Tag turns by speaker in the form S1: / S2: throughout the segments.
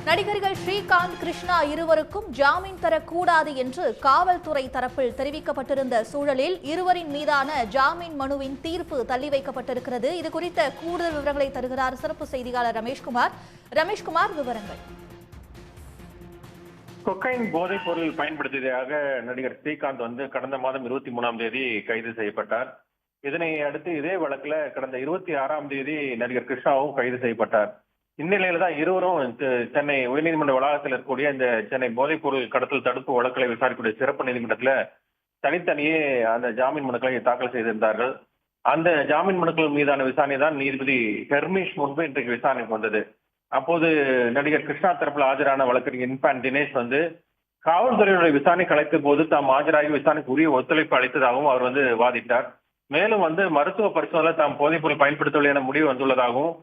S1: நடிகர்கள் ஸ்ரீகாந்த், கிருஷ்ணா இருவருக்கும் ஜாமீன் தரக்கூடாது என்று காவல்துறை தரப்பில் தெரிவிக்கப்பட்டிருந்த சூழலில் இருவரின் மீதான ஜாமீன் மனுவின் தீர்ப்பு தள்ளி வைக்கப்பட்டிருக்கிறது. இது குறித்த கூடுதல் விவரங்களை தருகிறார் சிறப்பு செய்தியாளர் ரமேஷ்குமார். ரமேஷ்குமார், விவரங்கள்.
S2: கொக்கைன் போதைப் பொருள் பயன்படுத்தியதாக நடிகர் ஸ்ரீகாந்த் கடந்த மாதம் 23ஆம் தேதி கைது செய்யப்பட்டார். இதனை அடுத்து இதே வழக்குல கடந்த 26ஆம் தேதி நடிகர் கிருஷ்ணாவும் கைது செய்யப்பட்டார். இந்நிலையில தான் இருவரும் சென்னை உயர்நீதிமன்ற வளாகத்தில் இருக்கக்கூடிய இந்த சென்னை போதைப் பொருள் கடத்தல் தடுப்பு வழக்குகளை விசாரிக்கக்கூடிய சிறப்பு நீதிமன்றத்துல தனித்தனியே அந்த ஜாமீன் மனுக்களை தாக்கல் செய்திருந்தார்கள். அந்த ஜாமீன் மனுக்கள் மீதான விசாரணை தான் நீதிபதி ஹெர்மிஷ் முன்பு இன்றைக்கு விசாரணைக்கு வந்தது. அப்போது நடிகர் கிருஷ்ணா தரப்பில் ஆஜரான வழக்கறிஞர் இன்பான் தினேஷ் காவல்துறையினுடைய விசாரணை கலைத்த போது தாம் ஆஜராகி விசாரணைக்கு உரிய ஒத்துழைப்பு அளித்ததாகவும் அவர் வாதிட்டார். மேலும் மருத்துவ பரிசோதனை தாம் போதைப் பொருள் பயன்படுத்தவில்லை என முடிவு வந்துள்ளதாகவும்,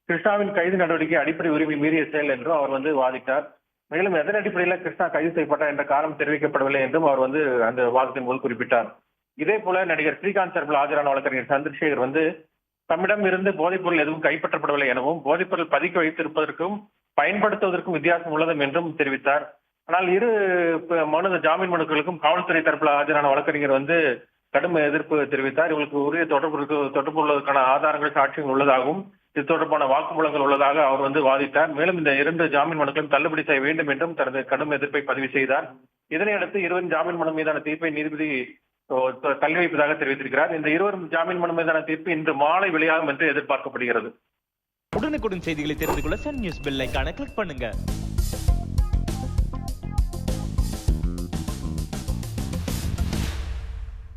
S2: கிருஷ்ணாவின் கைது நடவடிக்கை அடிப்படை உரிமை மீறிய செயல் என்றும் அவர் வாதிட்டார். மேலும் எதன் அடிப்படையில் கிருஷ்ணா கைது செய்யப்பட்டார் என்ற காரணம் தெரிவிக்கப்படவில்லை என்றும் அவர் அந்த வாதத்தின் போது குறிப்பிட்டார். இதே போல நடிகர் ஸ்ரீகாந்த் தரப்பில் ஆஜரான வழக்கறிஞர் சந்திரசேகர் தம்மிடம் இருந்து போதைப் பொருள் எதுவும் கைப்பற்றப்படவில்லை எனவும், போதைப் பொருள் பதுக்கி வைத்திருப்பதற்கும் பயன்படுத்துவதற்கும் வித்தியாசம் உள்ளது என்றும் தெரிவித்தார். ஆனால் இரு ஜாமீன் மனுக்களுக்கும் காவல்துறை தரப்பில் ஆஜரான வழக்கறிஞர் கடும் எதிர்ப்பு தெரிவித்தார். இவங்களுக்கு உரிய தொடர்பு உள்ளதற்கான ஆதாரங்கள், சாட்சியங்கள் உள்ளதாகவும், இது தொடர்பான வாக்குமூலங்கள் உள்ளதாக அவர் வாதிட்டார். மேலும் இந்த இரண்டு ஜாமீன் மனுக்களும் தள்ளுபடி செய்ய வேண்டும் என்றும் தனது கடும் எதிர்ப்பை பதிவு செய்தார். இதனையடுத்து இருவரின் ஜாமீன் மனு மீதான தீர்ப்பை நீதிபதி தள்ளி வைப்பதாக தெரிவித்திருக்கிறார். இந்த இருவரும் ஜாமீன் மனு மீதான தீர்ப்பு இன்று மாலை வெளியாகும் என்று எதிர்பார்க்கப்படுகிறது.
S3: உடனுக்குடன் செய்திகளை தெரிந்து கொள்ள சன் நியூஸ் பெல் ஐகானை கிளிக் பண்ணுங்க.